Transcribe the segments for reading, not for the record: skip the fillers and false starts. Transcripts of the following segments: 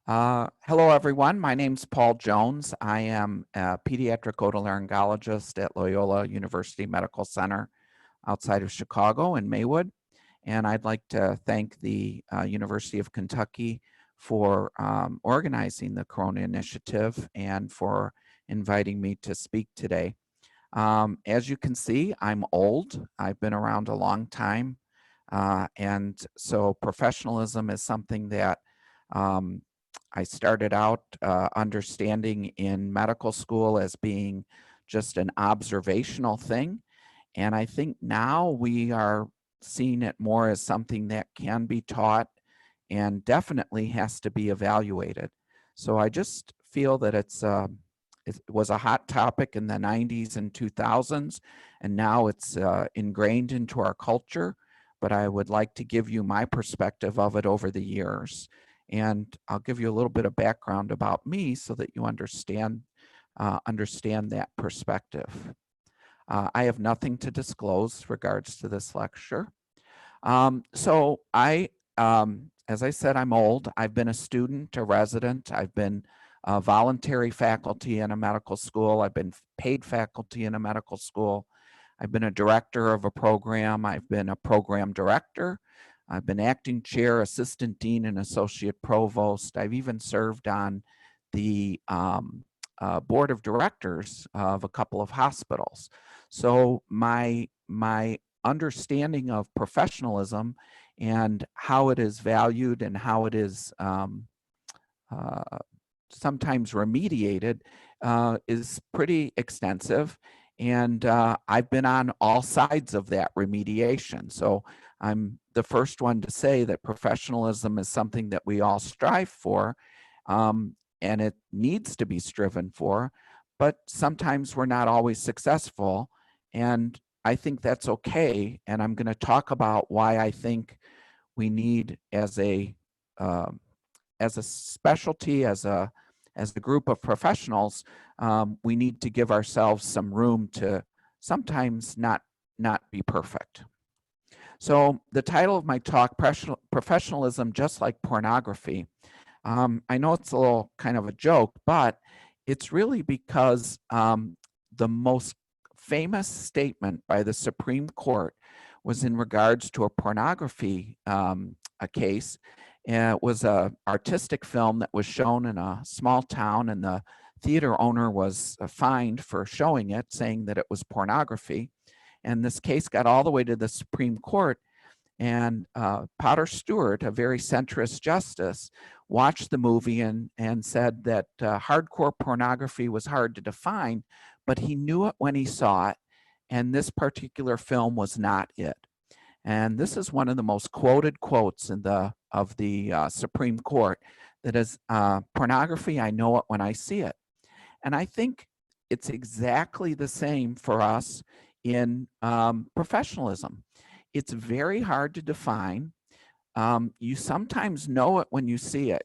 Hello, everyone. My name's Paul Jones. I am a pediatric otolaryngologist at Loyola University Medical Center outside of Chicago in Maywood. And I'd like to thank the University of Kentucky for organizing the Corona Initiative and for inviting me to speak today. As you can see, I'm old. I've been around a long time. And so professionalism is something that I started out understanding in medical school as being just an observational thing. And I think now we are seeing it more as something that can be taught and definitely has to be evaluated. So I just feel that it was a hot topic in the 90s and 2000s, and now it's ingrained into our culture. But I would like to give you my perspective of it over the years. And I'll give you a little bit of background about me so that you understand that perspective. I have nothing to disclose regards to this lecture. So as I said, I'm old. I've been a student, a resident. I've been a voluntary faculty in a medical school. I've been paid faculty in a medical school. I've been a director of a program. I've been a program director. I've been acting chair, assistant dean, and associate provost. I've even served on the board of directors of a couple of hospitals. So my understanding of professionalism and how it is valued and how it is sometimes remediated is pretty extensive. And I've been on all sides of that remediation. So I'm the first one to say that professionalism is something that we all strive for, and it needs to be striven for, but sometimes we're not always successful. And I think that's okay. And I'm going to talk about why I think we need, as a specialty, as a group of professionals, we need to give ourselves some room to sometimes not be perfect. So the title of my talk, Professionalism Just Like Pornography. I know it's a little kind of a joke, but it's really because the most famous statement by the Supreme Court was in regards to a pornography a case. It was an artistic film that was shown in a small town, and the theater owner was fined for showing it, saying that it was pornography. And this case got all the way to the Supreme Court, and Potter Stewart, a very centrist justice, watched the movie and said that hardcore pornography was hard to define, but he knew it when he saw it, and this particular film was not it. And this is one of the most quoted quotes of the Supreme Court, that is, pornography, I know it when I see it. And I think it's exactly the same for us in professionalism. It's very hard to define. You sometimes know it when you see it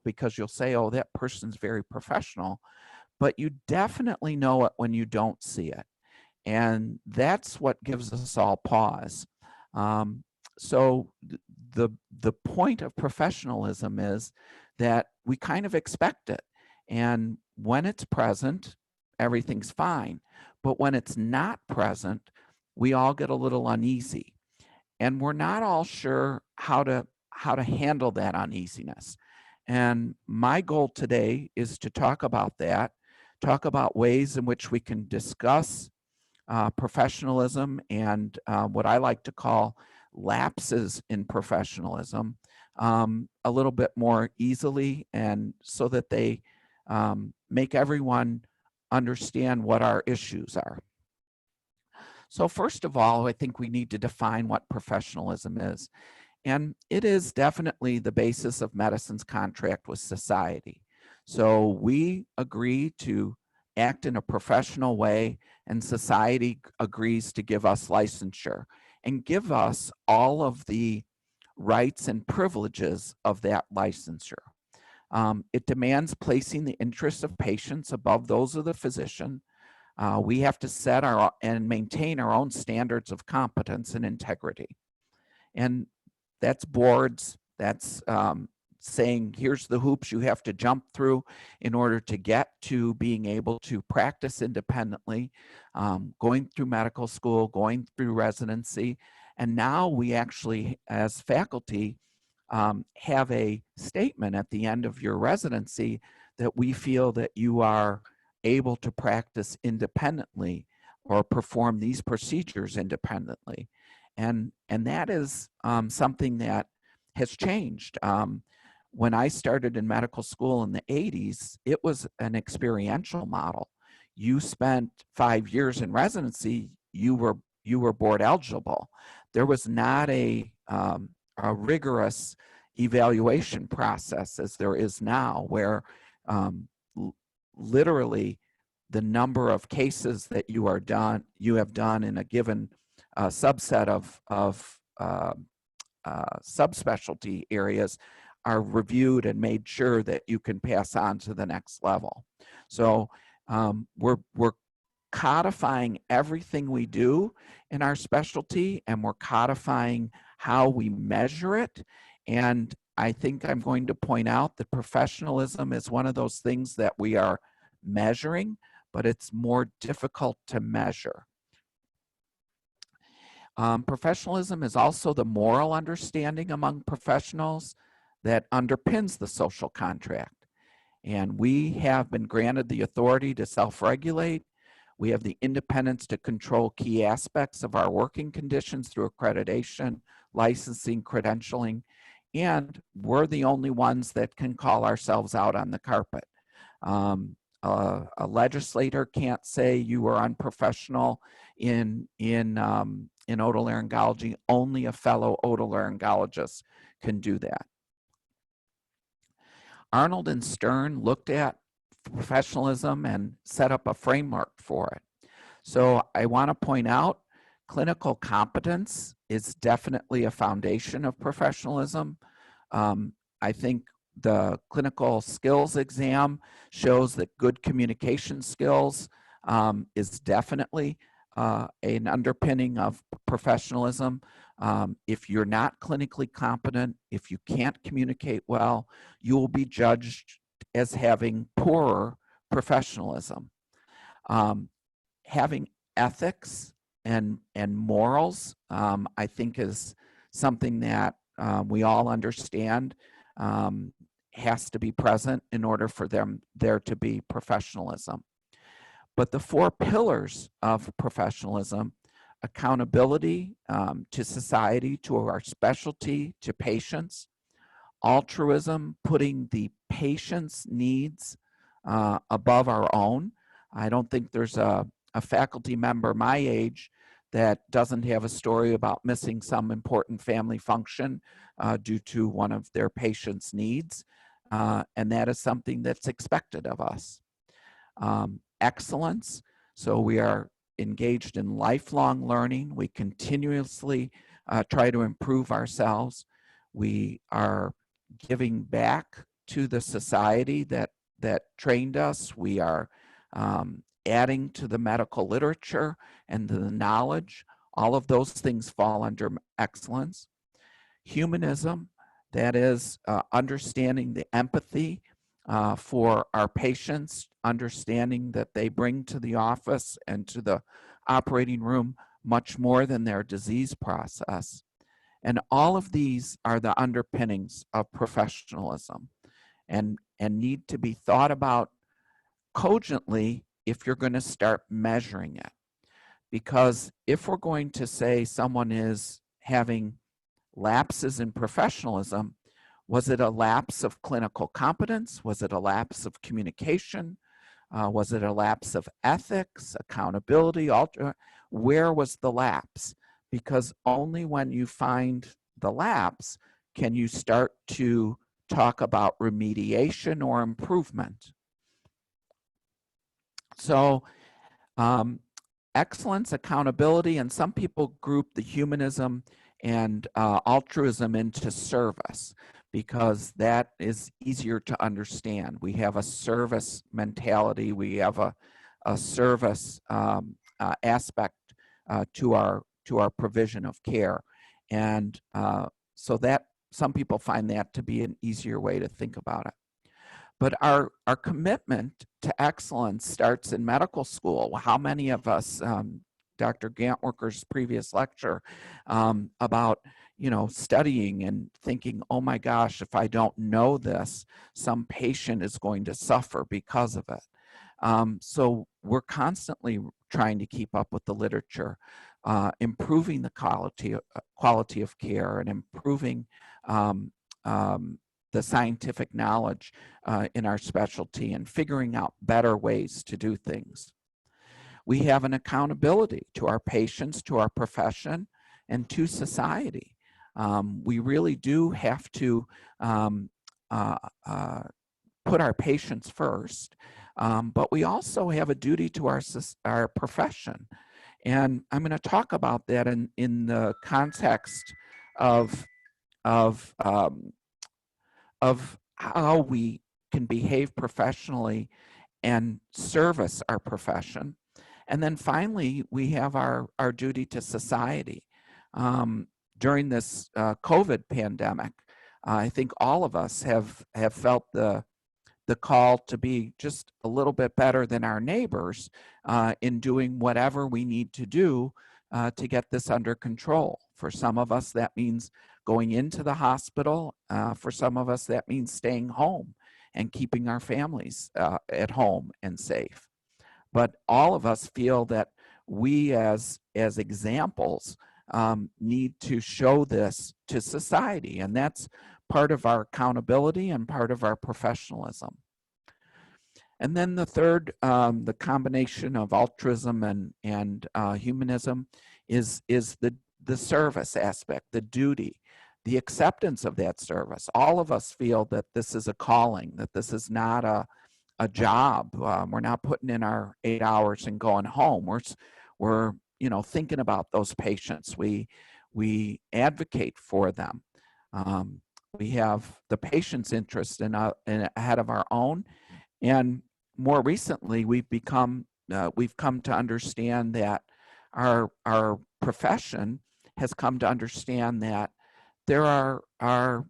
because you'll say, oh, that person's very professional, but you definitely know it when you don't see it. And that's what gives us all pause. So the point of professionalism is that we kind of expect it. And when it's present, everything's fine. But when it's not present, we all get a little uneasy. And we're not all sure how to handle that uneasiness. And my goal today is to talk about that, talk about ways in which we can discuss professionalism and what I like to call lapses in professionalism a little bit more easily, and so that they make everyone understand what our issues are. So first of all, I think we need to define what professionalism is. And it is definitely the basis of medicine's contract with society. So we agree to act in a professional way, and society agrees to give us licensure and give us all of the rights and privileges of that licensure. It demands placing the interests of patients above those of the physician. We have to set and maintain our own standards of competence and integrity. And that's boards, that's saying, here's the hoops you have to jump through in order to get to being able to practice independently, going through medical school, going through residency. And now we actually, as faculty, have a statement at the end of your residency that we feel that you are able to practice independently or perform these procedures independently. And that is something that has changed. When I started in medical school in the 80s, it was an experiential model. You spent 5 years in residency, you were board eligible. There was not a rigorous evaluation process as there is now, where literally the number of cases that you have done in a given subset of subspecialty areas are reviewed and made sure that you can pass on to the next level. So we're codifying everything we do in our specialty, and we're codifying how we measure it. And I think I'm going to point out that professionalism is one of those things that we are measuring, but it's more difficult to measure. Professionalism is also the moral understanding among professionals that underpins the social contract. And we have been granted the authority to self-regulate. We have the independence to control key aspects of our working conditions through accreditation, licensing, credentialing, and we're the only ones that can call ourselves out on the carpet. A legislator can't say you were unprofessional in otolaryngology. Only a fellow otolaryngologist can do that. Arnold and Stern looked at professionalism and set up a framework for it. So I want to point out clinical competence is definitely a foundation of professionalism. I think the clinical skills exam shows that good communication skills is definitely an underpinning of professionalism. If you're not clinically competent, if you can't communicate well, you will be judged as having poorer professionalism. Having ethics and morals, I think, is something that we all understand has to be present in order for there to be professionalism. But the 4 pillars of professionalism: accountability to society, to our specialty, to patients; altruism, putting the patient's needs above our own. I don't think there's a faculty member my age that doesn't have a story about missing some important family function due to one of their patients' needs, and that is something that's expected of us. Excellence, so we are engaged in lifelong learning. We continuously try to improve ourselves. We are giving back to the society that trained us. We are adding to the medical literature and the knowledge. All of those things fall under excellence. Humanism, that is understanding the empathy for our patients, understanding that they bring to the office and to the operating room much more than their disease process. And all of these are the underpinnings of professionalism and need to be thought about cogently if you're going to start measuring it. Because if we're going to say someone is having lapses in professionalism, was it a lapse of clinical competence? Was it a lapse of communication? Was it a lapse of ethics, accountability? Where was the lapse? Because only when you find the lapse can you start to talk about remediation or improvement. So excellence, accountability, and some people group the humanism and altruism into service because that is easier to understand. We have a service mentality. We have a service aspect to our provision of care, and so that some people find that to be an easier way to think about it. But our commitment to excellence starts in medical school. How many of us, Dr. Gantworker's previous lecture about, studying and thinking, oh my gosh, if I don't know this, some patient is going to suffer because of it. So we're constantly trying to keep up with the literature, improving the quality of care, and improving the scientific knowledge in our specialty, and figuring out better ways to do things. We have an accountability to our patients, to our profession, and to society. We really do have to put our patients first, but we also have a duty to our profession. And I'm going to talk about that in the context of how we can behave professionally and service our profession. And then finally, we have our duty to society. During this COVID pandemic, I think all of us have felt the call to be just a little bit better than our neighbors in doing whatever we need to do to get this under control. For some of us, that means going into the hospital. For some of us, that means staying home and keeping our families at home and safe. But all of us feel that we as examples need to show this to society, and that's part of our accountability and part of our professionalism. And then the third, the combination of altruism and humanism is the service aspect, the duty, the acceptance of that service. All of us feel that this is a calling, that this is not a job. We're not putting in our 8 hours and going home. We're thinking about those patients. We advocate for them. We have the patient's interest in ahead of our own. And more recently, we've come to understand that our profession has come to understand that there are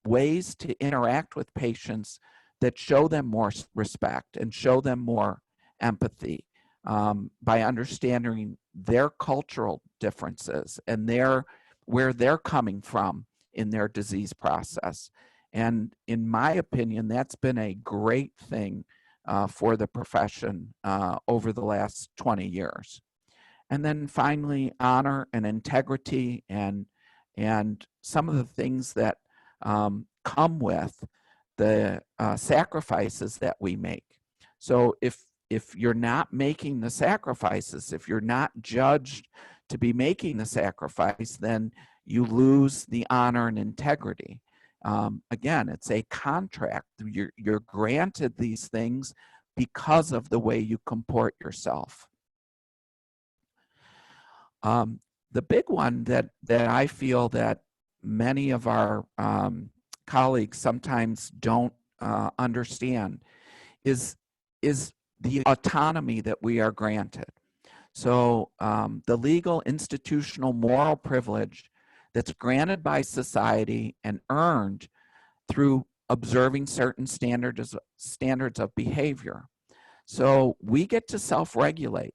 ways to interact with patients that show them more respect and show them more empathy by understanding their cultural differences and where they're coming from in their disease process. And in my opinion, that's been a great thing for the profession over the last 20 years. And then finally, honor and integrity and some of the things that come with the sacrifices that we make. So if you're not making the sacrifices, if you're not judged to be making the sacrifice, then you lose the honor and integrity. Again, it's a contract. You're granted these things because of the way you comport yourself. The big one that I feel that many of our colleagues sometimes don't understand is the autonomy that we are granted. So the legal, institutional, moral privilege that's granted by society and earned through observing certain standards of behavior. So we get to self-regulate.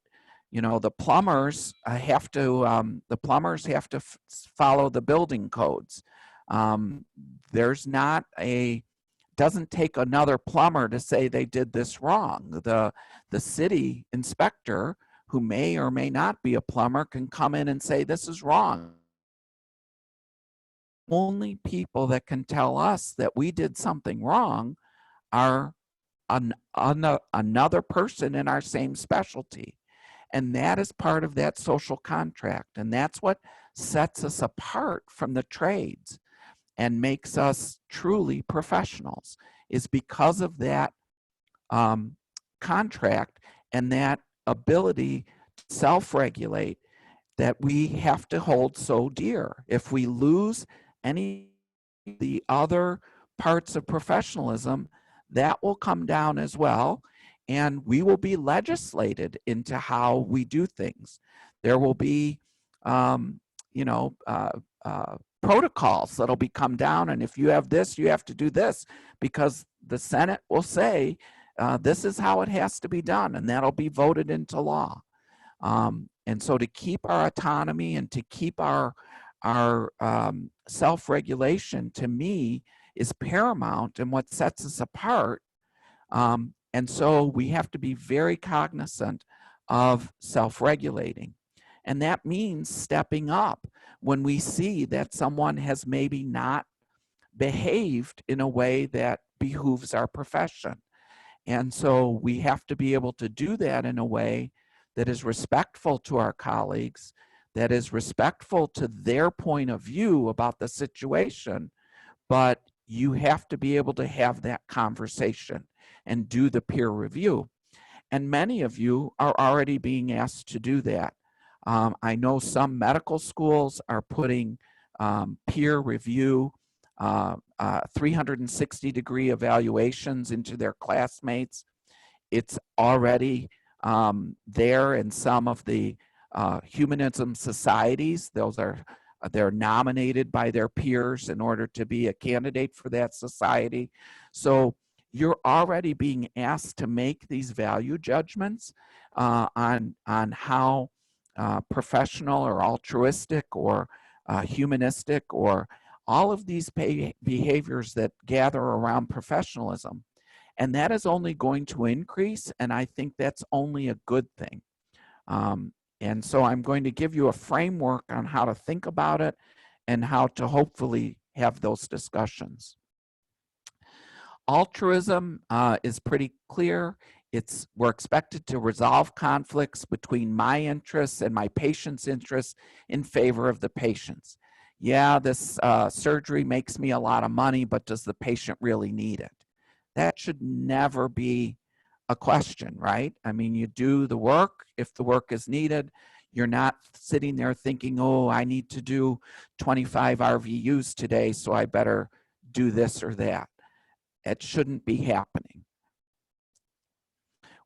The plumbers have to follow the building codes. Doesn't take another plumber to say they did this wrong. The city inspector, who may or may not be a plumber, can come in and say this is wrong. Only people that can tell us that we did something wrong are another person in our same specialty. And that is part of that social contract. And that's what sets us apart from the trades and makes us truly professionals, is because of that contract and that ability to self-regulate that we have to hold so dear. If we lose any of the other parts of professionalism, that will come down as well, and we will be legislated into how we do things. There will be protocols that'll be come down, and if you have this, you have to do this, because the Senate will say this is how it has to be done, and that'll be voted into law. And so to keep our autonomy and to keep our self-regulation, to me, is paramount and what sets us apart. And so we have to be very cognizant of self-regulating. And that means stepping up when we see that someone has maybe not behaved in a way that behooves our profession. And so we have to be able to do that in a way that is respectful to our colleagues, that is respectful to their point of view about the situation, but you have to be able to have that conversation and do the peer review. And many of you are already being asked to do that. I know some medical schools are putting peer review, 360-degree evaluations into their classmates. It's already there in some of the humanism societies. They're nominated by their peers in order to be a candidate for that society. So you're already being asked to make these value judgments on how professional or altruistic or humanistic, or all of these behaviors that gather around professionalism. And that is only going to increase, and I think that's only a good thing. And so I'm going to give you a framework on how to think about it and how to hopefully have those discussions. Altruism is pretty clear. We're expected to resolve conflicts between my interests and my patient's interests in favor of the patient's. Yeah, this surgery makes me a lot of money, but does the patient really need it? That should never be a question, right? I mean, you do the work if the work is needed. You're not sitting there thinking, oh, I need to do 25 RVUs today, so I better do this or that. It shouldn't be happening.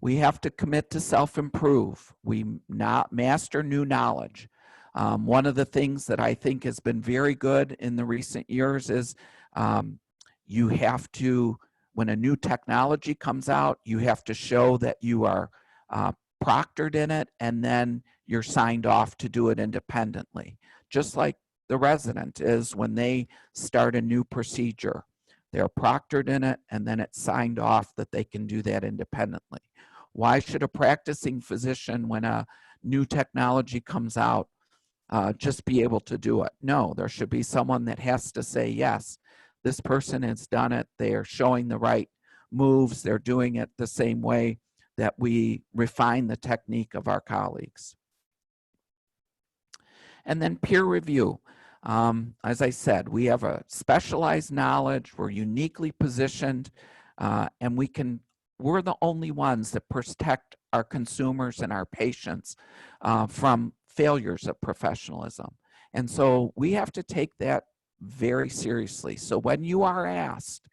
We have to commit to self-improve. We not master new knowledge. One of the things that I think has been very good in the recent years is you have to, when a new technology comes out, you have to show that you are proctored in it, and then you're signed off to do it independently. Just like the resident is when they start a new procedure. They're proctored in it, and then it's signed off that they can do that independently. Why should a practicing physician, when a new technology comes out, just be able to do it? No, there should be someone that has to say, yes, this person has done it. They are showing the right moves. They're doing it the same way that we refine the technique of our colleagues. And then peer review. As I said, we have a specialized knowledge. We're uniquely positioned, and we're the only ones that protect our consumers and our patients from failures of professionalism. And so we have to take that very seriously. So when you are asked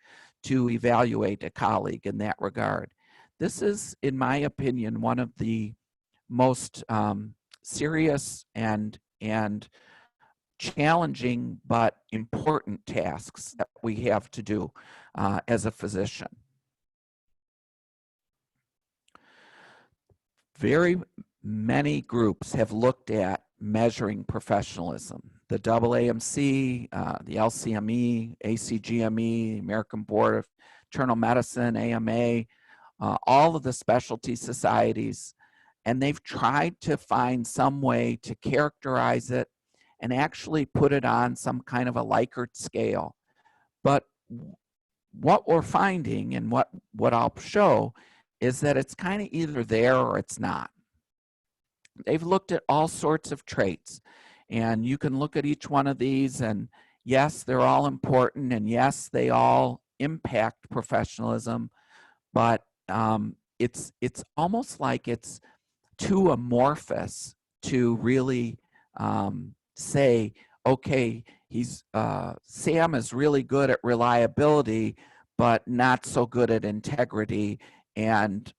to evaluate a colleague in that regard, this is, in my opinion, one of the most serious and challenging but important tasks that we have to do as a physician. Very many groups have looked at measuring professionalism. The AAMC, the LCME, ACGME, American Board of Internal Medicine, AMA, all of the specialty societies, and they've tried to find some way to characterize it and actually put it on some kind of a Likert scale. But what we're finding, and what I'll show, is that it's kind of either there or it's not. They've looked at all sorts of traits, and you can look at each one of these, and yes, they're all important, and yes, they all impact professionalism, but it's almost like it's too amorphous to really say, okay, Sam is really good at reliability, but not so good at integrity, and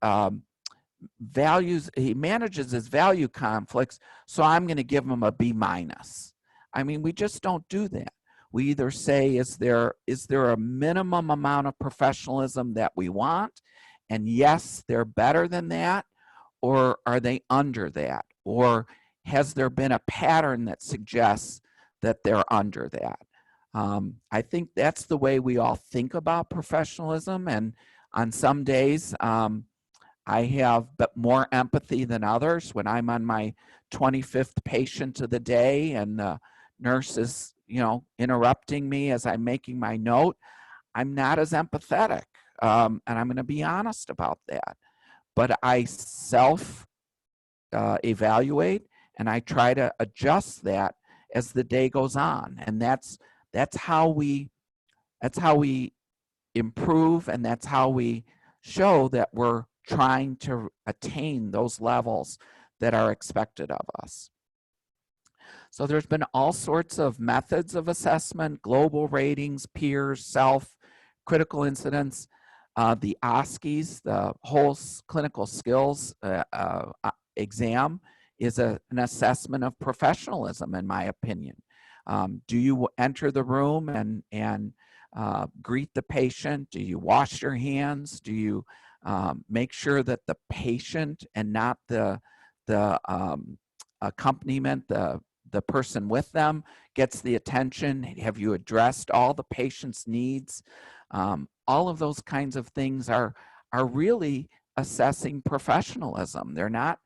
he manages his value conflicts, so I'm going to give him a B-. I mean, we just don't do that. We either say, is there a minimum amount of professionalism that we want? And yes, they're better than that, or are they under that? Or has there been a pattern that suggests that they're under that? I think that's the way we all think about professionalism. And on some days, I have more empathy than others. When I'm on my 25th patient of the day and the nurse is, interrupting me as I'm making my note, I'm not as empathetic. And I'm going to be honest about that. But I self-evaluate and I try to adjust that as the day goes on. And that's how we improve, and that's how we show that we're trying to attain those levels that are expected of us. So there's been all sorts of methods of assessment: global ratings, peers, self, critical incidents. The OSCEs, the whole clinical skills exam, is an assessment of professionalism, in my opinion. Do you enter the room and greet the patient? Do you wash your hands? Do you make sure that the patient and not the accompaniment, the person with them, gets the attention? Have you addressed all the patient's needs? All of those kinds of things are really assessing professionalism. They're not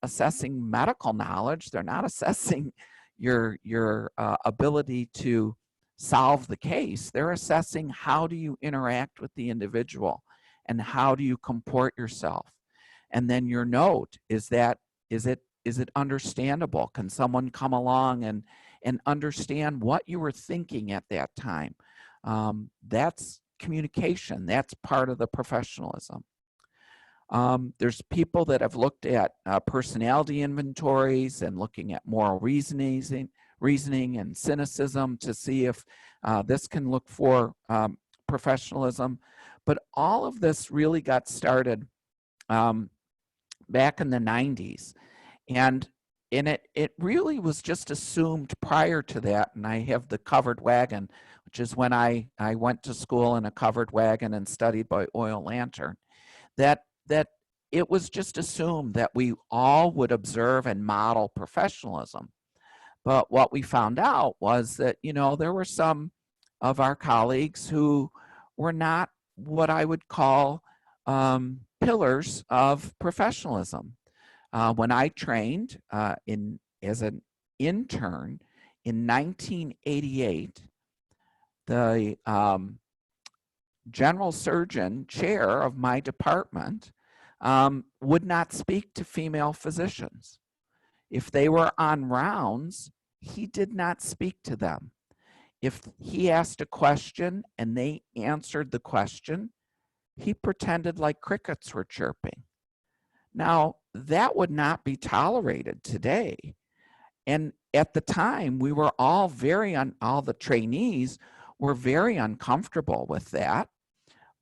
assessing medical knowledge. They're not assessing your ability to solve the case. They're assessing how do you interact with the individual and how do you comport yourself. And then your note, is it understandable? Can someone come along and understand what you were thinking at that time? That's communication. That's part of the professionalism. There's people that have looked at personality inventories and looking at moral reasoning and cynicism to see if this can look for professionalism. But all of this really got started back in the 90s. And it really was just assumed prior to that. And I have the covered wagon, which is when I went to school in a covered wagon and studied by oil lantern, that it was just assumed that we all would observe and model professionalism. But what we found out was that, there were some of our colleagues who were not what I would call pillars of professionalism. When I trained as an intern in 1988, the general surgeon chair of my department would not speak to female physicians. If they were on rounds, he did not speak to them. If he asked a question and they answered the question, he pretended like crickets were chirping. Now, that would not be tolerated today. And at the time, we were all all the trainees were very uncomfortable with that,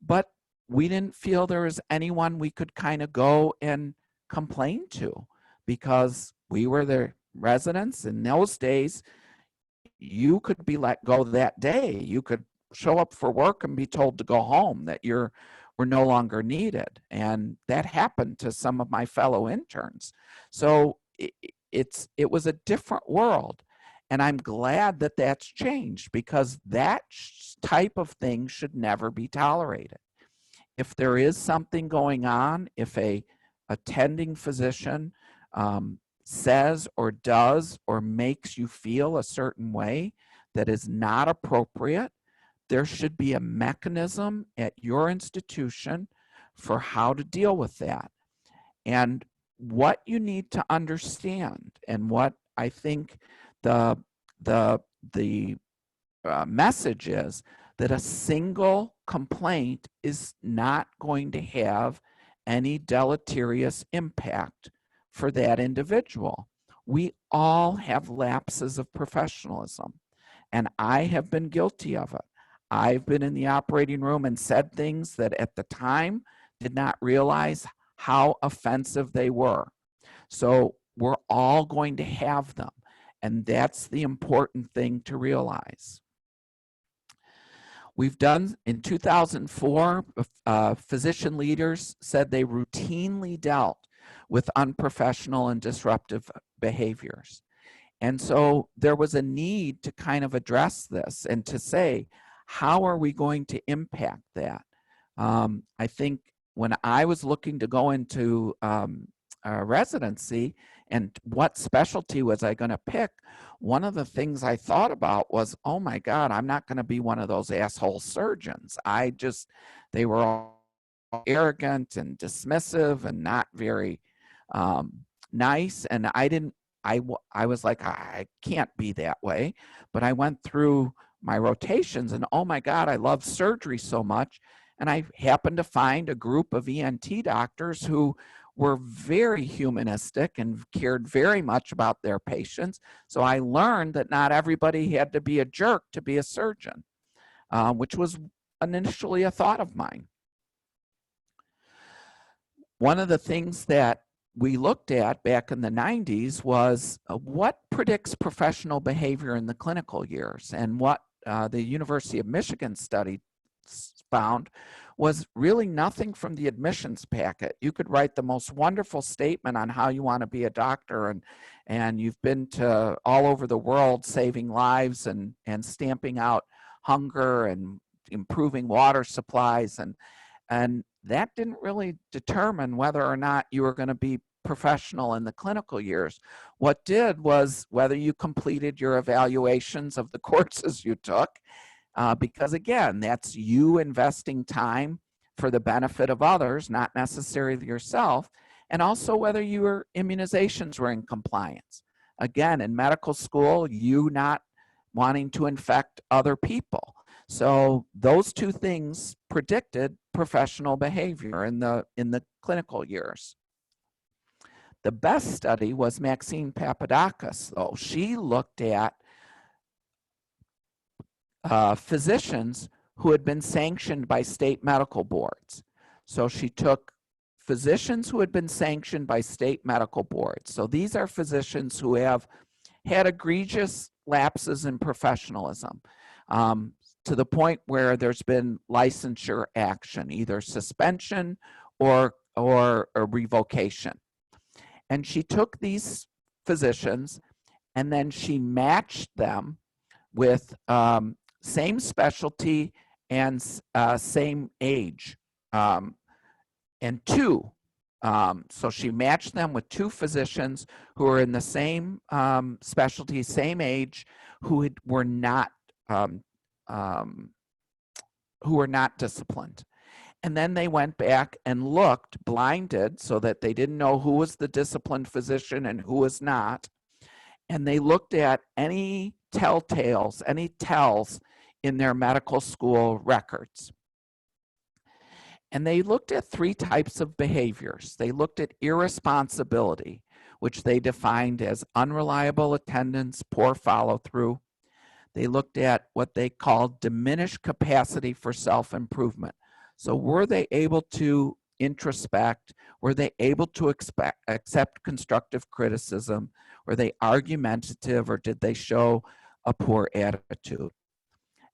but we didn't feel there was anyone we could kind of go and complain to, because we were the residents. In those days, you could be let go that day. You could show up for work and be told to go home, that were no longer needed. And that happened to some of my fellow interns. So it was a different world. And I'm glad that that's changed, because that type of thing should never be tolerated. If there is something going on, if a attending physician says or does or makes you feel a certain way that is not appropriate, there should be a mechanism at your institution for how to deal with that. And what you need to understand, and what I think the message is, that a single complaint is not going to have any deleterious impact for that individual. We all have lapses of professionalism, and I have been guilty of it. I've been in the operating room and said things that at the time did not realize how offensive they were. So we're all going to have them, and that's the important thing to realize. We've done, in 2004, physician leaders said they routinely dealt with unprofessional and disruptive behaviors. And so there was a need to kind of address this and to say, how are we going to impact that? I think when I was looking to go into residency and what specialty was I going to pick, one of the things I thought about was, oh my God, I'm not going to be one of those asshole surgeons. They were all arrogant and dismissive and not very nice. And I was like, I can't be that way. But I went through my rotations and oh my God, I love surgery so much. And I happened to find a group of ENT doctors who were very humanistic and cared very much about their patients. So I learned that not everybody had to be a jerk to be a surgeon, which was initially a thought of mine. One of the things that we looked at back in the 90s was what predicts professional behavior in the clinical years, and what the University of Michigan study found was really nothing from the admissions packet. You could write the most wonderful statement on how you want to be a doctor, and you've been to all over the world saving lives and stamping out hunger and improving water supplies, and that didn't really determine whether or not you were going to be professional in the clinical years. What did was whether you completed your evaluations of the courses you took, because again, that's you investing time for the benefit of others, not necessarily yourself, and also whether your immunizations were in compliance. Again, in medical school, you not wanting to infect other people. So those two things predicted professional behavior in the clinical years. The best study was Maxine Papadakis, though. She looked at physicians who had been sanctioned by state medical boards. So she took physicians who had been sanctioned by state medical boards. So these are physicians who have had egregious lapses in professionalism, to the point where there's been licensure action, either suspension or a revocation. And she took these physicians and then she matched them with same specialty and same age, and two. So she matched them with two physicians who were in the same specialty, same age, who were not disciplined. And then they went back and looked blinded so that they didn't know who was the disciplined physician and who was not. And they looked at any telltales, any tells in their medical school records. And they looked at three types of behaviors. They looked at irresponsibility, which they defined as unreliable attendance, poor follow-through. They looked at what they called diminished capacity for self-improvement. So were they able to introspect? Were they able to accept constructive criticism? Were they argumentative, or did they show a poor attitude?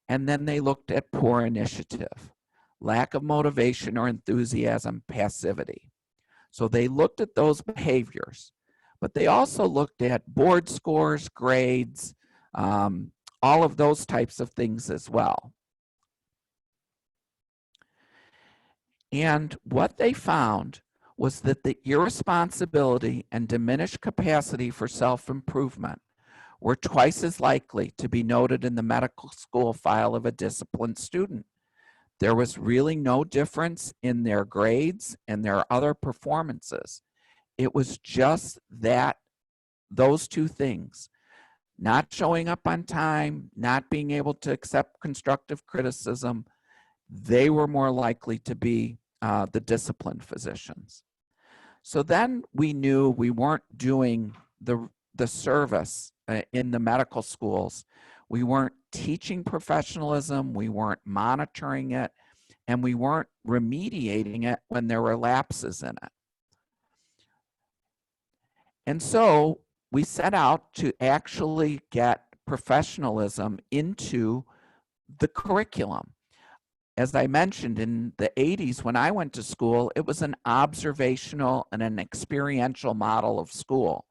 And then they looked at poor initiative, lack of motivation or enthusiasm, passivity. So they looked at those behaviors, but they also looked at board scores, grades, all of those types of things as well. And what they found was that the irresponsibility and diminished capacity for self-improvement were twice as likely to be noted in the medical school file of a disciplined student. There was really no difference in their grades and their other performances. It was just those two things: not showing up on time, not being able to accept constructive criticism. They were more likely to be the disciplined physicians. So then we knew we weren't doing the service in the medical schools. We weren't teaching professionalism, we weren't monitoring it, and we weren't remediating it when there were lapses in it. And so we set out to actually get professionalism into the curriculum. as I mentioned, in the 80s when I went to school, it was an observational and an experiential model of school.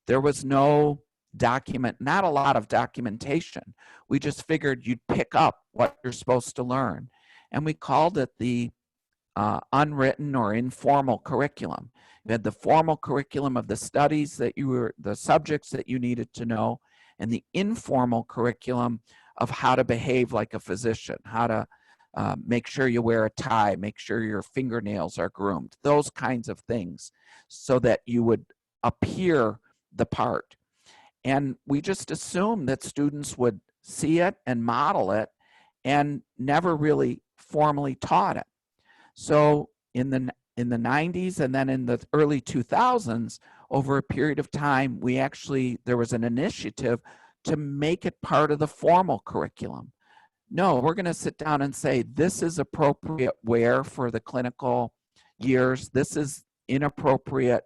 There was not a lot of documentation. We just figured you'd pick up what you're supposed to learn. And we called it the unwritten or informal curriculum. You had the formal curriculum of the studies the subjects that you needed to know, and the informal curriculum of how to behave like a physician, how to make sure you wear a tie, make sure your fingernails are groomed, those kinds of things, so that you would appear the part. And we just assumed that students would see it and model it and never really formally taught it. So in the 90s and then in the early 2000s, over a period of time, there was an initiative to make it part of the formal curriculum. No, we're going to sit down and say, this is appropriate wear for the clinical years. This is inappropriate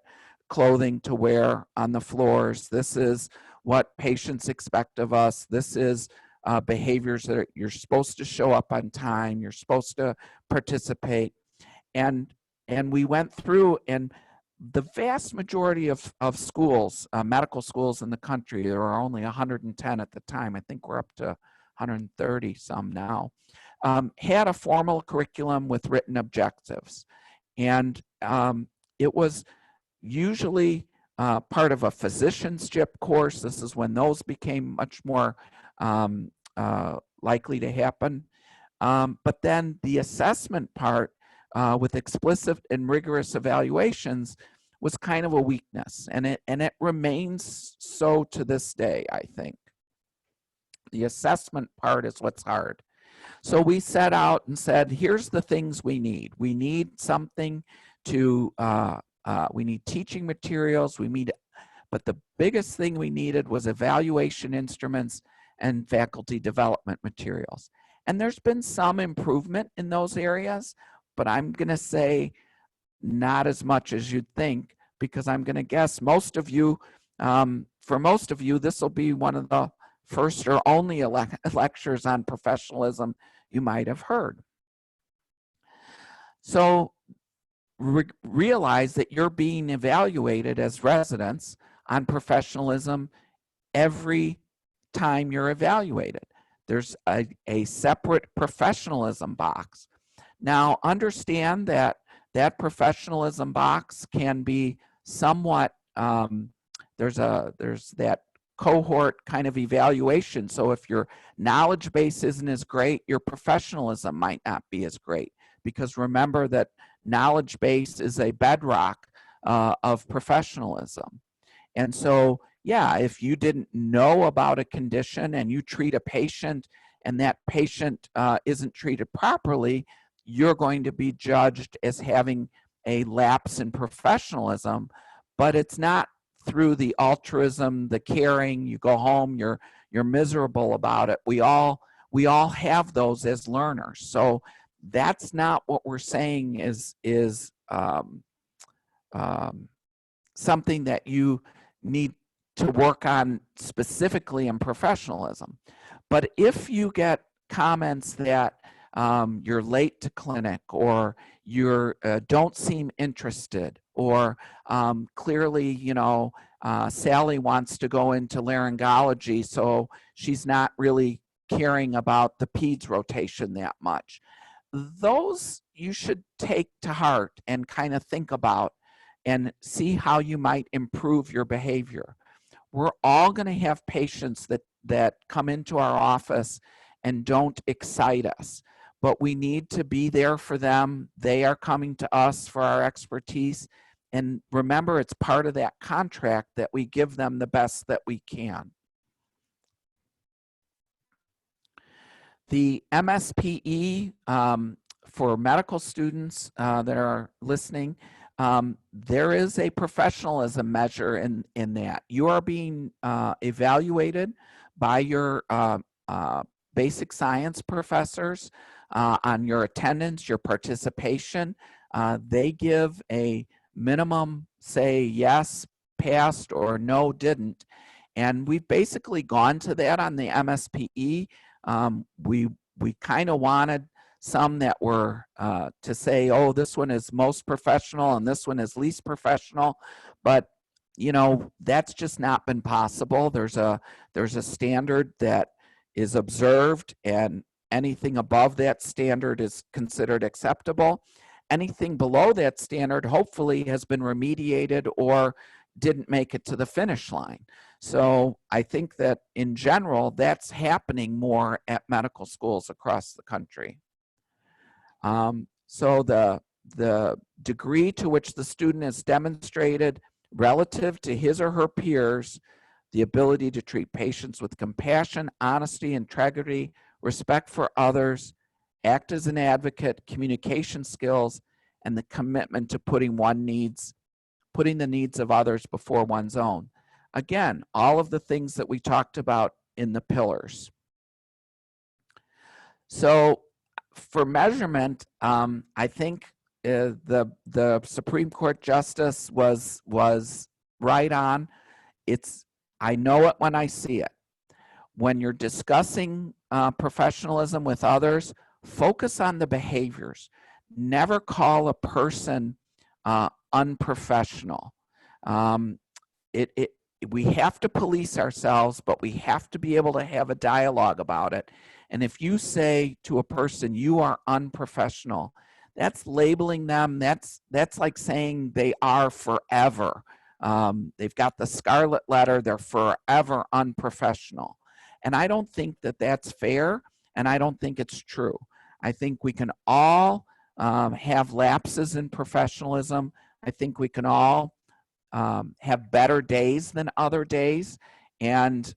clothing to wear on the floors. This is what patients expect of us. This is behaviors that you're supposed to show up on time. You're supposed to participate. And we went through, and the vast majority of schools, medical schools in the country, there are only 110 at the time. I think we're up to 130 some now, had a formal curriculum with written objectives. And it was usually part of a physician's JIP course. This is when those became much more likely to happen. But then the assessment part with explicit and rigorous evaluations was kind of a weakness, and it remains so to this day, I think. The assessment part is what's hard. So we set out and said, here's the things we need. We need something to, we need teaching materials, but the biggest thing we needed was evaluation instruments and faculty development materials. And there's been some improvement in those areas, but I'm gonna say not as much as you'd think, because I'm gonna guess most of you, for most of you, this will be one of the first or only lectures on professionalism you might have heard. So realize that you're being evaluated as residents on professionalism every time you're evaluated. There's a separate professionalism box. Now understand that that professionalism box can be somewhat, there's that cohort kind of evaluation. So if your knowledge base isn't as great, your professionalism might not be as great, because remember that knowledge base is a bedrock of professionalism. And so, yeah, if you didn't know about a condition and you treat a patient and that patient isn't treated properly, you're going to be judged as having a lapse in professionalism, but it's not through the altruism, the caring. You go home, you're miserable about it. We all have those as learners. So that's not what we're saying is something that you need to work on specifically in professionalism. But if you get comments that you're late to clinic, or you don't seem interested, or clearly, you know, Sally wants to go into laryngology, so she's not really caring about the peds rotation that much. Those you should take to heart and kind of think about and see how you might improve your behavior. We're all going to have patients that come into our office and don't excite us, but we need to be there for them. They are coming to us for our expertise. And remember, it's part of that contract that we give them the best that we can. The MSPE, for medical students that are listening, there is a professionalism measure in that. You are being evaluated by your basic science professors on your attendance, your participation. They give a minimum, say yes, passed, or no, didn't. And we've basically gone to that on the MSPE. We kind of wanted some that were to say, oh, this one is most professional and this one is least professional, but you know, that's just not been possible. There's a standard that is observed, and anything above that standard is considered acceptable. Anything below that standard hopefully has been remediated or didn't make it to the finish line. So I think that in general, that's happening more at medical schools across the country. So the degree to which the student has demonstrated relative to his or her peers the ability to treat patients with compassion, honesty, integrity, respect for others, act as an advocate, communication skills, and the commitment to putting the needs of others before one's own. Again, all of the things that we talked about in the pillars. So for measurement, I think the Supreme Court Justice was right on. I know it when I see it. When you're discussing professionalism with others, focus on the behaviors. Never call a person unprofessional. We have to police ourselves, but we have to be able to have a dialogue about it. And if you say to a person, you are unprofessional, that's labeling them. That's like saying they are forever. They've got the scarlet letter. They're forever unprofessional. And I don't think that that's fair, and I don't think it's true. I think we can all have lapses in professionalism. I think we can all have better days than other days. And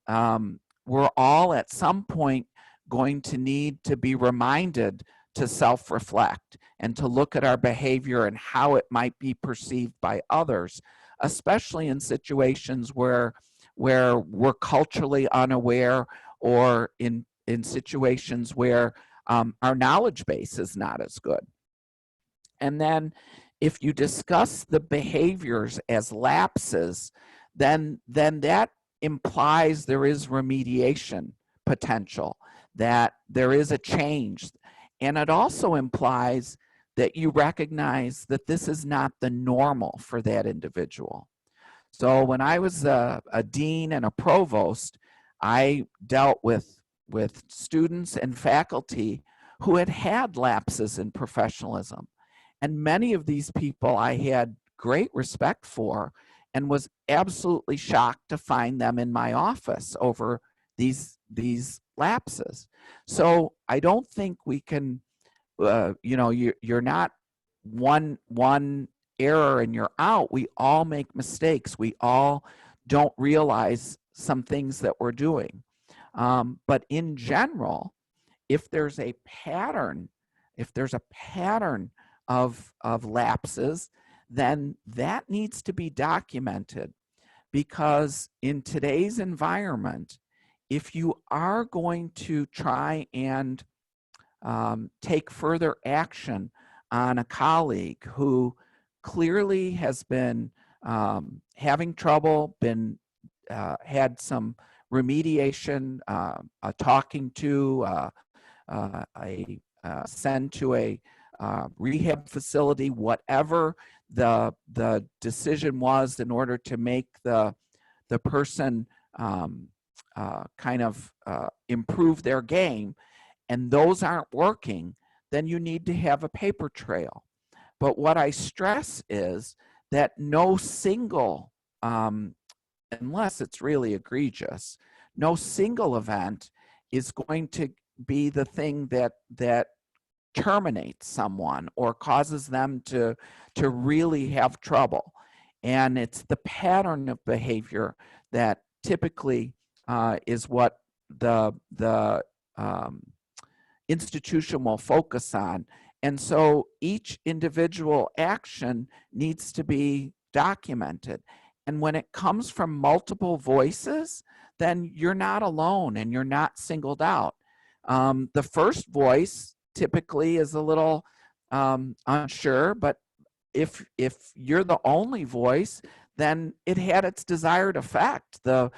we're all at some point going to need to be reminded to self-reflect and to look at our behavior and how it might be perceived by others, especially in situations where we're culturally unaware, or in situations where our knowledge base is not as good. And then if you discuss the behaviors as lapses, then that implies there is remediation potential, that there is a change. And it also implies that you recognize that this is not the normal for that individual. So when I was a dean and a provost, I dealt with students and faculty who had lapses in professionalism. And many of these people I had great respect for, and was absolutely shocked to find them in my office over these lapses. So I don't think we can, you know, you're not one error and you're out. We all make mistakes. We all don't realize some things that we're doing. But in general, if there's a pattern of lapses, then that needs to be documented, because in today's environment, if you are going to try and take further action on a colleague who clearly has been having trouble, had some remediation, talking to, send to a rehab facility, whatever the decision was in order to make the person kind of improve their game, and those aren't working, then you need to have a paper trail. But what I stress is that no single, unless it's really egregious, no single event is going to be the thing that terminates someone or causes them to really have trouble. And it's the pattern of behavior that typically is what the institution will focus on. And so each individual action needs to be documented. And when it comes from multiple voices, then you're not alone and you're not singled out. The first voice typically is a little unsure, but if you're the only voice, then it had its desired effect. The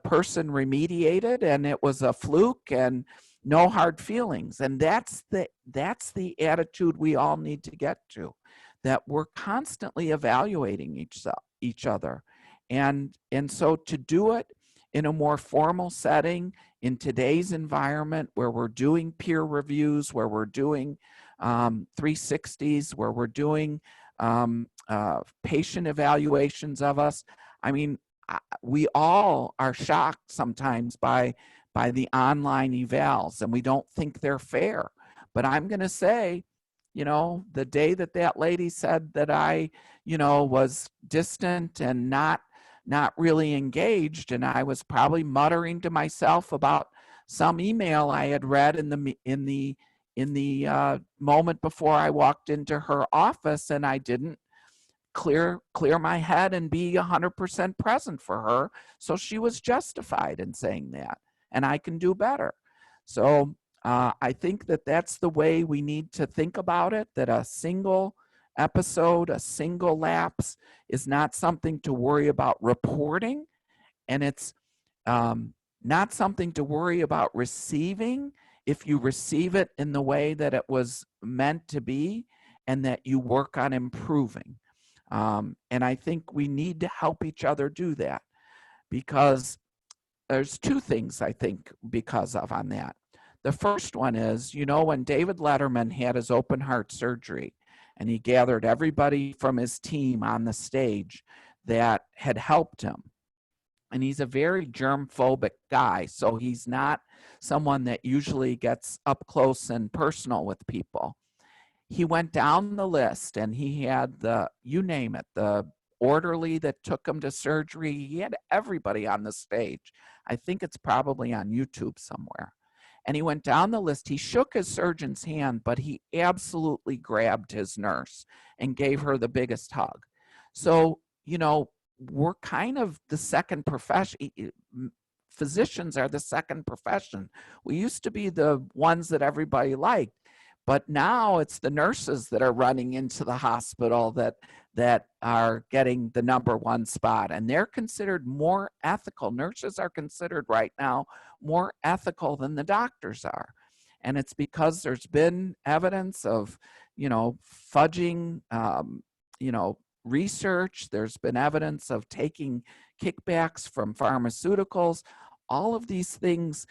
person remediated and it was a fluke, and no hard feelings. And that's the attitude we all need to get to, that we're constantly evaluating each other. And so to do it in a more formal setting, in today's environment where we're doing peer reviews, where we're doing 360s, where we're doing patient evaluations of us. I mean, we all are shocked sometimes by the online evals, and we don't think they're fair. But I'm going to say, the day that lady said that I, was distant and not really engaged, and I was probably muttering to myself about some email I had read in the moment before I walked into her office, and I didn't clear my head and be 100% present for her. So she was justified in saying that, and I can do better. So I think that that's the way we need to think about it, that a single episode, a single lapse is not something to worry about reporting, and it's not something to worry about receiving if you receive it in the way that it was meant to be and that you work on improving. And I think we need to help each other do that, because there's two things I think because of on that. The first one is, when David Letterman had his open heart surgery and he gathered everybody from his team on the stage that had helped him. And he's a very germ-phobic guy, so he's not someone that usually gets up close and personal with people. He went down the list and he had you name it, the orderly that took him to surgery. He had everybody on the stage. I think it's probably on YouTube somewhere. And he went down the list. He shook his surgeon's hand, but he absolutely grabbed his nurse and gave her the biggest hug. So, we're kind of the second profession. Physicians are the second profession. We used to be the ones that everybody liked, but now it's the nurses that are running into the hospital that are getting the #1 spot, and they're considered more ethical. Nurses are considered right now more ethical than the doctors are. And it's because there's been evidence of, fudging, research. There's been evidence of taking kickbacks from pharmaceuticals. All of these things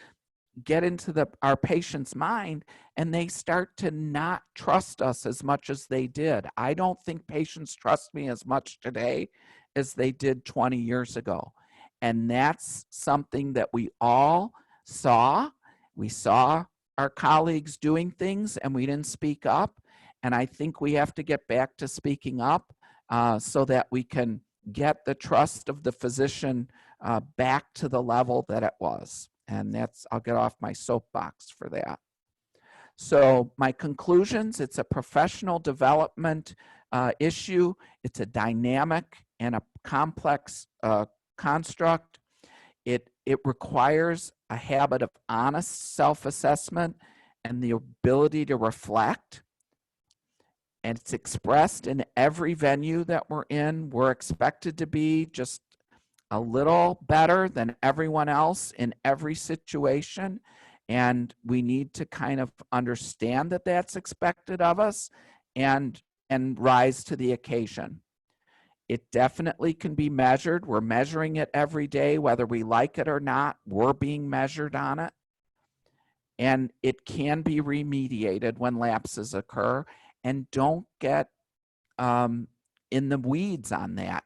get into our patient's mind, and they start to not trust us as much as they did. I don't think patients trust me as much today as they did 20 years ago. And that's something that we all saw. We saw our colleagues doing things and we didn't speak up. And I think we have to get back to speaking up so that we can get the trust of the physician back to the level that it was. And I'll get off my soapbox for that. So my conclusions, it's a professional development issue. It's a dynamic and a complex construct. It requires a habit of honest self-assessment and the ability to reflect. And it's expressed in every venue that we're in. We're expected to be just a little better than everyone else in every situation. And we need to kind of understand that that's expected of us and rise to the occasion. It definitely can be measured. We're measuring it every day, whether we like it or not. We're being measured on it. And it can be remediated when lapses occur. And don't get in the weeds on that.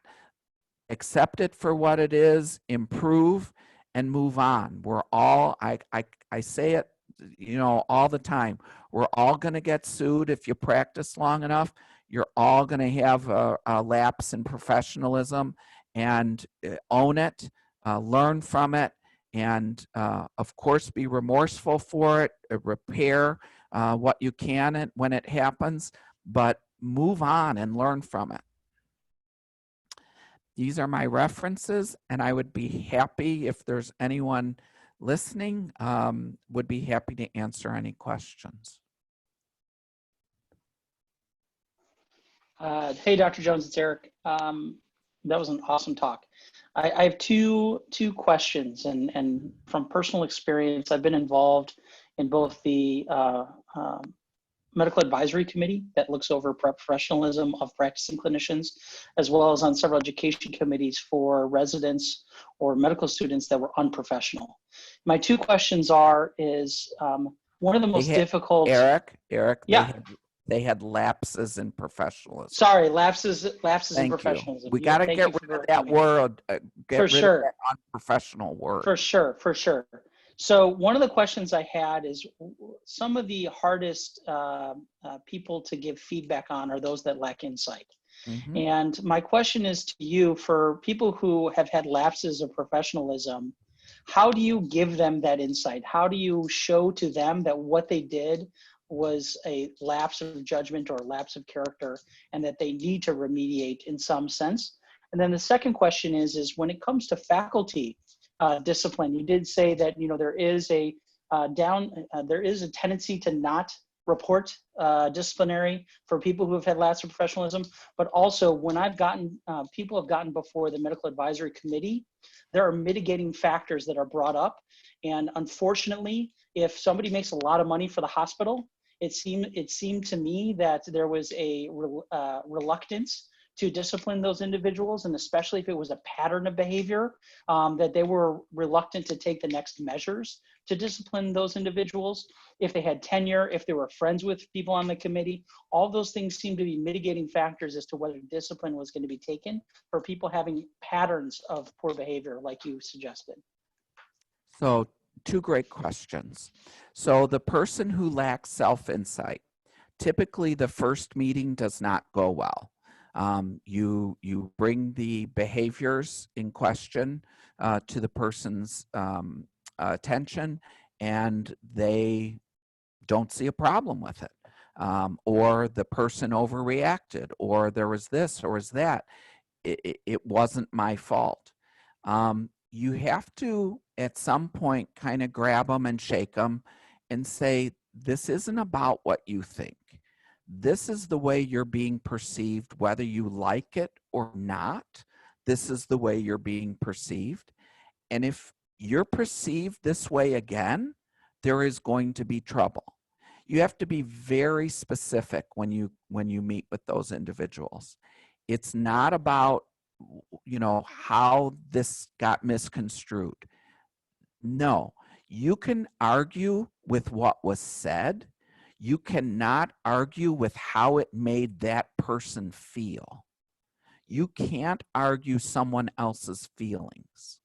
Accept it for what it is, improve, and move on. We're all, I say it, all the time. We're all going to get sued if you practice long enough. You're all going to have a lapse in professionalism, and own it, learn from it, and of course be remorseful for it, repair what you can when it happens, but move on and learn from it. These are my references, and I would be happy if there's anyone listening, would be happy to answer any questions. Hey, Dr. Jones, it's Eric. That was an awesome talk. I have two questions, and from personal experience, I've been involved in both the Medical Advisory Committee that looks over professionalism of practicing clinicians, as well as on several education committees for residents or medical students that were unprofessional. My two questions is one of the most difficult. Eric, yeah. they had lapses in professionalism. Sorry, lapses in Thank professionalism. you. We got to get rid of that word. Get rid of that unprofessional word. For sure. So one of the questions I had is some of the hardest people to give feedback on are those that lack insight. Mm-hmm. And my question is to you, for people who have had lapses of professionalism, how do you give them that insight? How do you show to them that what they did was a lapse of judgment or a lapse of character and that they need to remediate in some sense? And then the second question is when it comes to faculty discipline, you did say that there is a tendency to not report disciplinary for people who have had lapse of professionalism, but also when I've gotten people have gotten before the Medical Advisory Committee, there are mitigating factors that are brought up, and unfortunately, if somebody makes a lot of money for the hospital, it seemed to me that there was a reluctance to discipline those individuals, and especially if it was a pattern of behavior, that they were reluctant to take the next measures to discipline those individuals. If they had tenure, if they were friends with people on the committee, all those things seem to be mitigating factors as to whether discipline was going to be taken for people having patterns of poor behavior like you suggested. So two great questions. So the person who lacks self-insight, typically the first meeting does not go well. You bring the behaviors in question to the person's attention, and they don't see a problem with it. Or the person overreacted, or there was this or was that. It wasn't my fault. You have to, at some point, kind of grab them and shake them and say, this isn't about what you think. This is the way you're being perceived, whether you like it or not. This is the way you're being perceived. And if you're perceived this way again, there is going to be trouble. You have to be very specific when you meet with those individuals. It's not about, how this got misconstrued. No, you can argue with what was said. You cannot argue with how it made that person feel. You can't argue someone else's feelings.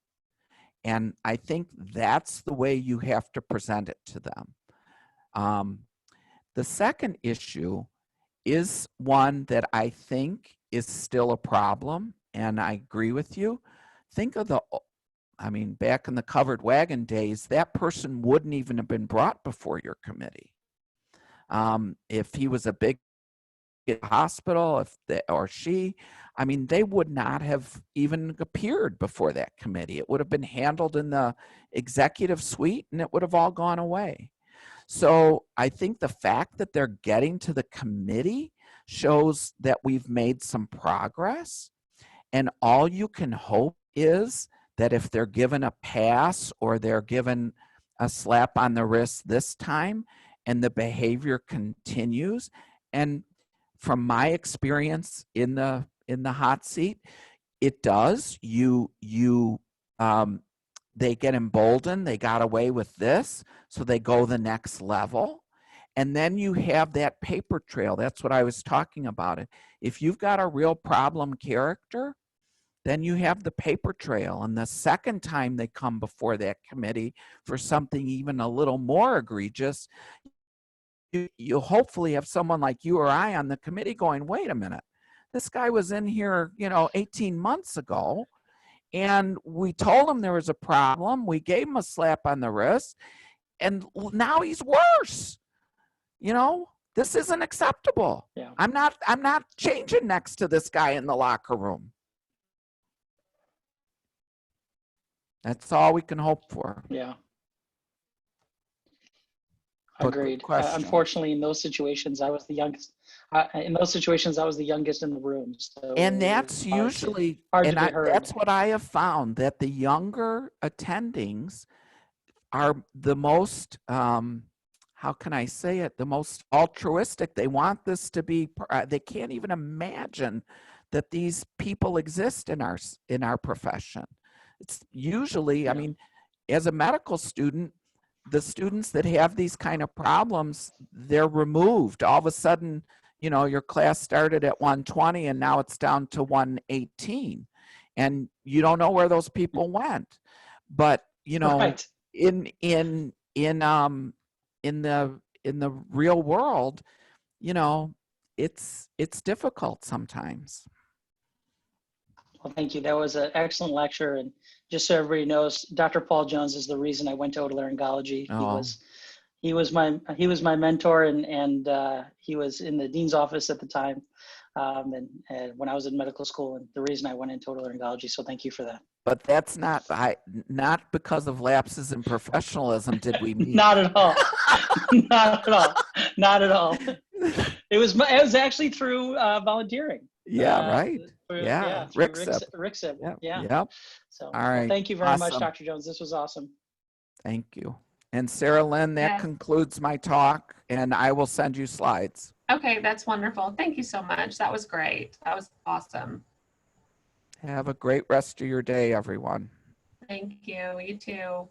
And I think that's the way you have to present it to them. The second issue is one that I think is still a problem, and I agree with you. Think of back in the covered wagon days, that person wouldn't even have been brought before your committee. If he was a big hospital, they would not have even appeared before that committee. It would have been handled in the executive suite, and it would have all gone away. So I think the fact that they're getting to the committee shows that we've made some progress, and all you can hope is that if they're given a pass or they're given a slap on the wrist this time and the behavior continues, and from my experience in the hot seat, it does. They get emboldened. They got away with this, so they go the next level. And then you have that paper trail. That's what I was talking about. If you've got a real problem character, then you have the paper trail. And the second time they come before that committee for something even a little more egregious, you'll hopefully have someone like you or I on the committee going, wait a minute, this guy was in here, 18 months ago, and we told him there was a problem. We gave him a slap on the wrist, and now he's worse. This isn't acceptable. Yeah. I'm not changing next to this guy in the locker room. That's all we can hope for. Yeah. Agreed. Unfortunately, in those situations, I was the youngest. In the room. So and that's usually, that's what I have found, that the younger attendings are the most how can I say it, the most altruistic. They want this to be, they can't even imagine that these people exist in our profession. It's usually, I mean, as a medical student, the students that have these kind of problems, they're removed. All of a sudden, you know, your class started at 120 and now it's down to 118. And you don't know where those people went. But, you know, Right. in the real world, you know, it's difficult sometimes. Well, thank you. That was an excellent lecture. And just so everybody knows, Dr. Paul Jones is the reason I went to otolaryngology. Oh. He was my mentor, and he was in the dean's office at the time, and when I was in medical school, and the reason I went into otolaryngology. So thank you for that. But that's not because of lapses in professionalism did we meet. Not at all. Not at all. Not at all. It was actually through volunteering. Yeah, right. Yeah, RICSIP. Yeah. Yep. So, all right. well, thank you very much, Dr. Jones. This was awesome. Thank you. And Sarah Lynn, that concludes my talk, and I will send you slides. Okay, that's wonderful. Thank you so much. That was great. That was awesome. Have a great rest of your day, everyone. Thank you. You too.